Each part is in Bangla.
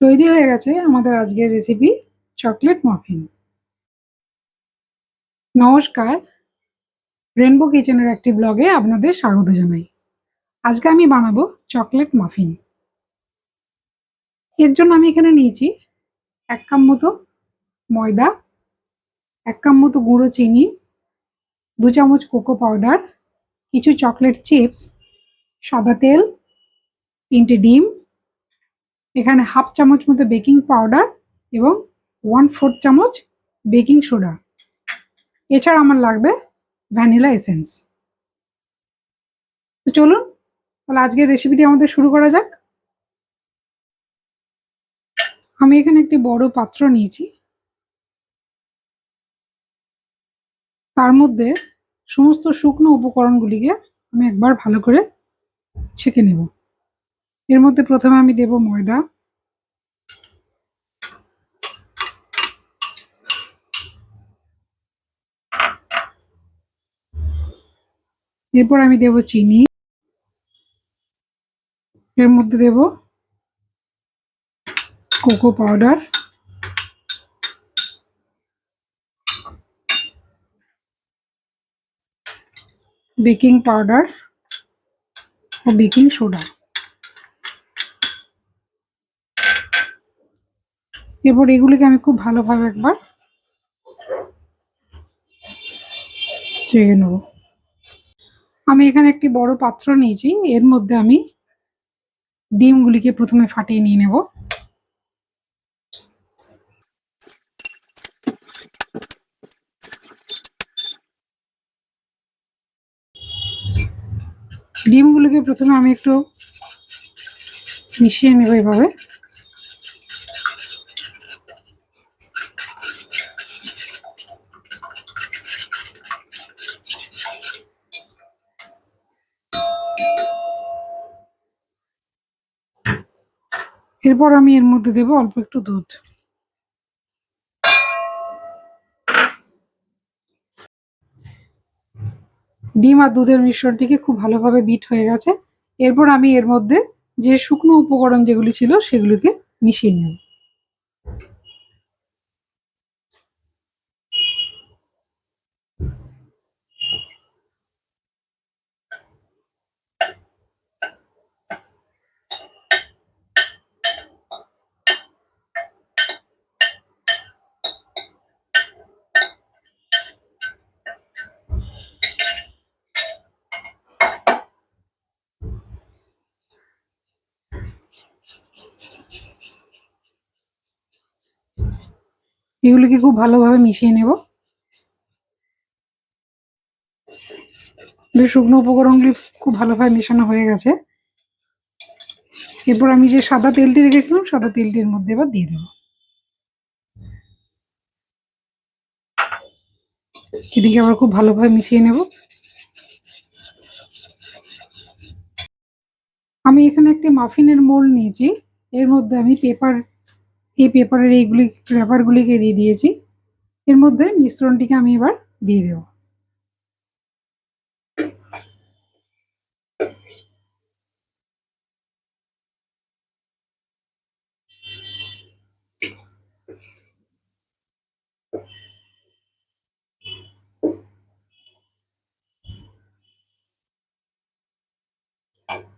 তৈরি হয়ে গেছে আমাদের আজকের রেসিপি চকলেট মাফিন। নমস্কার, রেনবো কিচেনের একটি ব্লগে আপনাদের স্বাগত জানাই। আজকে আমি বানাবো চকলেট মাফিন। এর জন্য আমি এখানে নিয়েছি 1 কাপ মতো ময়দা, 1 কাপ মতো গুঁড়ো চিনি, 2 চামচ কোকো পাউডার, কিছু চকলেট চিপস, সাদা তেল, 3টে ডিম, এখানে 1/2 চামচ মতো বেকিং পাউডার এবং 1/4 চামচ বেকিং সোডা। এছাড়া আমার লাগবে ভ্যানিলা এসেন্স। তো চলুন তাহলে আজকের রেসিপিটি আমাদের শুরু করা যাক। আমি এখানে একটি বড় পাত্র নিয়েছি, তার মধ্যে সমস্ত শুকনো উপকরণগুলিকে আমি একবার ভালো করে ছেঁকে নেব। এর মধ্যে প্রথমে আমি দেব ময়দা, এরপর আমি দেব চিনি, এর মধ্যে দেব কোকো পাউডার, বেকিং পাউডার ও বেকিং সোডা। এরপর এগুলিকে আমি খুব ভালোভাবে একবার ছেঁকে নেব। আমি এখানে একটি বড় পাত্র নিয়েছি, এর মধ্যে আমি ডিমগুলিকে প্রথমে ফাটিয়ে নিয়ে নেব। ডিমগুলিকে প্রথমে আমি একটু মিশিয়ে নেব এভাবে। এরপর আমি এর মধ্যে দেব অল্প একটু দুধ। ডিম আর দুধের মিশ্রণটিকে খুব ভালোভাবে বিট হয়ে গেছে। এরপর আমি এর মধ্যে যে শুকনো উপকরণ যেগুলি ছিল সেগুলিকে মিশিয়ে নেব। এগুলিকে খুব ভালোভাবে মিশিয়ে নেব। শুকনো উপকরণগুলি খুব ভালোভাবে মেশানো হয়ে গেছে। এরপর আমি যে সাদা তেলটি রেখেছিলাম সাদা তেলটির মধ্যে এবার দিয়ে দেবো। এটিকে আবার খুব ভালোভাবে মিশিয়ে নেব। আমি এখানে একটি মাফিনের মোল্ড নিয়েছি, এর মধ্যে আমি পেপারের এইগুলি র্যাপারগুলিকে দিয়ে দিয়েছি। এর মধ্যে মিশ্রণটিকে আমি এবার দিয়ে দেব।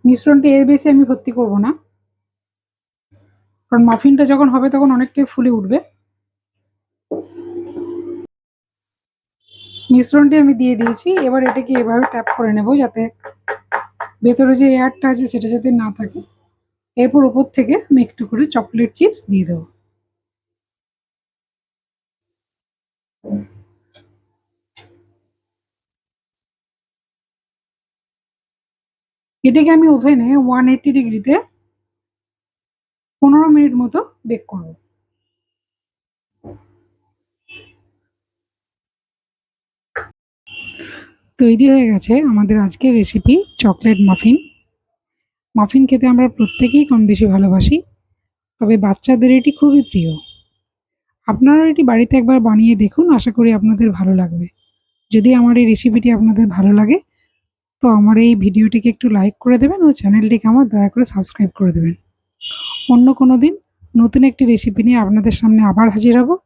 মিশ্রণটি এর বেশি আমি ভর্তি করব না, কারণ মাফিনটা যখন হবে তখন অনেকটাই ফুলে উঠবে। মিশ্রণটি আমি দিয়ে দিয়েছি, এবার এটাকে এভাবে ট্যাপ করে নেব যাতে ভেতরে যে এয়ারটা আছে সেটা যাতে না থাকে। এরপর উপর থেকে আমি একটু করে চকলেট চিপস দিয়ে দেবো। এটাকে আমি ওভেনে 180 ডিগ্রিতে 15 মিনিট মতো বেক করব। তৈরি হয়ে গেছে আমাদের আজকের রেসিপি চকলেট মাফিন। মাফিন খেতে আমরা প্রত্যেকেই কম বেশি ভালোবাসি, তবে বাচ্চাদের এটি খুবই প্রিয়। আপনারা এটি বাড়িতে একবার বানিয়ে দেখুন, আশা করি আপনাদের ভালো লাগবে। যদি আমার এই রেসিপিটি আপনাদের ভালো লাগে তো আমার এই ভিডিওটিকে একটু লাইক করে দেবেন ও চ্যানেলটিকে আমার দয়া করে সাবস্ক্রাইব করে দেবেন। অন্য কোনো দিন নতুন একটি রেসিপি নিয়ে আপনাদের সামনে আবার হাজির হব।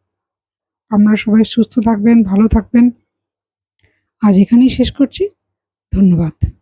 আপনারা সবাই সুস্থ থাকবেন, ভালো থাকবেন। আজ এখানেই শেষ করছি। ধন্যবাদ।